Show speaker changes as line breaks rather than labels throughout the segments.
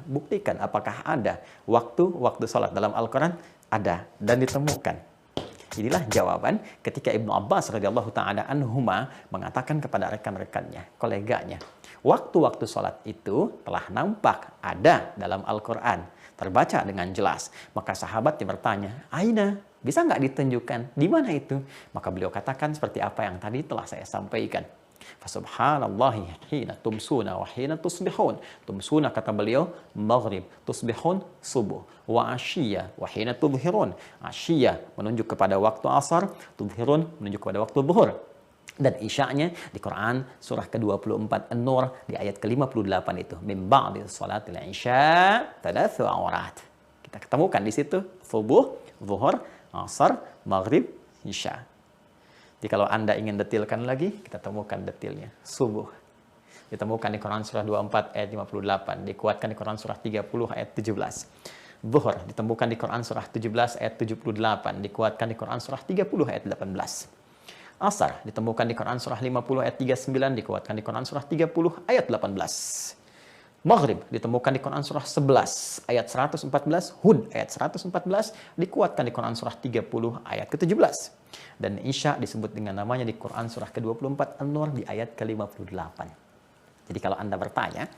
Buktikan apakah ada waktu sholat dalam Al-Quran? Ada dan ditemukan. Inilah jawaban ketika Ibnu Abbas radhiyallahu ta'ala anhuma mengatakan kepada rekan-rekannya, koleganya, waktu-waktu sholat itu telah nampak ada dalam Al-Quran, terbaca dengan jelas. Maka sahabatnya bertanya, Aina, bisa nggak ditunjukkan? Di mana itu? Maka beliau katakan seperti apa yang tadi telah saya sampaikan. Fasubhanallahi hina tumsuna wa hina tusbihun. Tumsuna kata beliau maghrib, tusbihun subuh, wa asyiya wa hina tudhirun. Asyiya menunjuk kepada waktu asar, tudhirun menunjuk kepada waktu zuhur. Dan isya'nya di Quran surah ke-24 An-Nur di ayat ke-58 itu min ba'di salatil isya talatsu awrat. Kita ketemukan di situ subuh, zuhur, asar, maghrib, isya. Jadi kalau Anda ingin detilkan lagi, kita temukan detilnya. Subuh ditemukan di Quran surah 24 ayat 58, dikuatkan di Quran surah 30 ayat 17. Zuhur ditemukan di Quran surah 17 ayat 78, dikuatkan di Quran surah 30 ayat 18. Asar ditemukan di Quran surah 50 ayat 39, dikuatkan di Quran surah 30 ayat 18. Maghrib ditemukan di Quran surah 11 ayat 114, Hud ayat 114, dikuatkan di Quran surah 30 ayat ke-17. Dan Isya disebut dengan namanya di Quran surah ke-24 An-Nur di ayat ke-58. Jadi kalau Anda bertanya,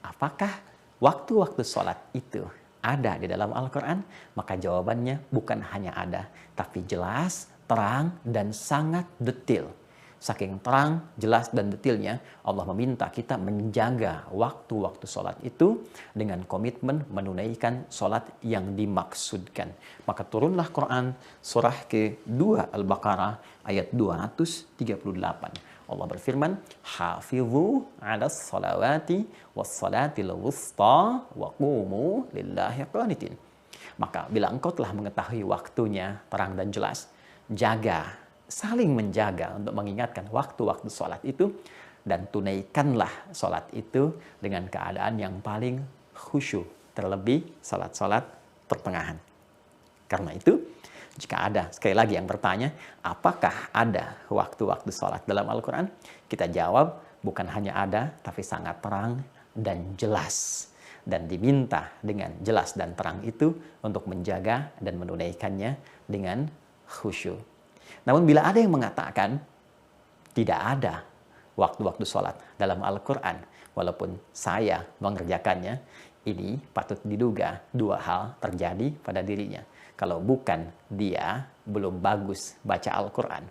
apakah waktu-waktu sholat itu ada di dalam Al-Quran? Maka jawabannya bukan hanya ada, tapi jelas, terang, dan sangat detil. Saking terang, jelas, dan detilnya, Allah meminta kita menjaga waktu-waktu sholat itu dengan komitmen menunaikan sholat yang dimaksudkan. Maka turunlah Quran surah ke-2 Al-Baqarah ayat 238. Allah berfirman, Hafidhu 'alas salawati was salatil wusta wa qumu lillahi qanitin. Maka bila engkau telah mengetahui waktunya terang dan jelas, jaga, saling menjaga untuk mengingatkan waktu-waktu sholat itu, dan tunaikanlah sholat itu dengan keadaan yang paling khusyuk, terlebih sholat-sholat pertengahan. Karena itu, jika ada sekali lagi yang bertanya, apakah ada waktu-waktu sholat dalam Al-Quran? Kita jawab, bukan hanya ada, tapi sangat terang dan jelas. Dan diminta dengan jelas dan terang itu untuk menjaga dan menunaikannya dengan khusyuk. Namun bila ada yang mengatakan tidak ada waktu-waktu sholat dalam Al-Quran, walaupun saya mengerjakannya, ini patut diduga dua hal terjadi pada dirinya. Kalau bukan dia belum bagus baca Al-Quran,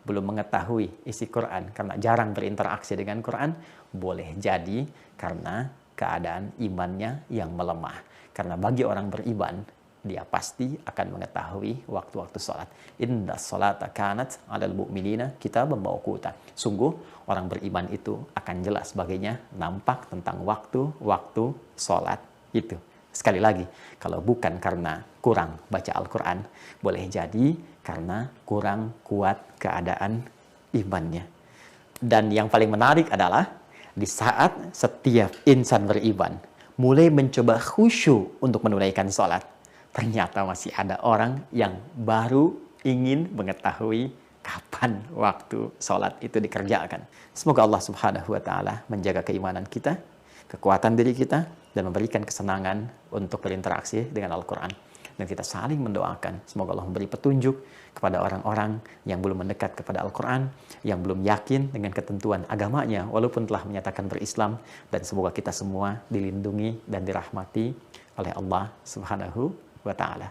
belum mengetahui isi Quran karena jarang berinteraksi dengan Quran, boleh jadi karena keadaan imannya yang melemah. Karena bagi orang beriman, dia pasti akan mengetahui waktu-waktu sholat. Inna sholata kanat 'alal mu'minina kitaban mawquta. Sungguh orang beriman itu akan jelas baginya nampak tentang waktu-waktu sholat itu. Sekali lagi, kalau bukan karena kurang baca Al-Quran, boleh jadi karena kurang kuat keadaan imannya. Dan yang paling menarik adalah di saat setiap insan beriman mulai mencoba khusyuk untuk menunaikan sholat, ternyata masih ada orang yang baru ingin mengetahui kapan waktu sholat itu dikerjakan. Semoga Allah Subhanahu wa Ta'ala menjaga keimanan kita, kekuatan diri kita, dan memberikan kesenangan untuk berinteraksi dengan Al-Quran. Dan kita saling mendoakan, semoga Allah memberi petunjuk kepada orang-orang yang belum mendekat kepada Al-Quran, yang belum yakin dengan ketentuan agamanya, walaupun telah menyatakan berislam. Dan semoga kita semua dilindungi dan dirahmati oleh Allah Subhanahu wa Ta'ala.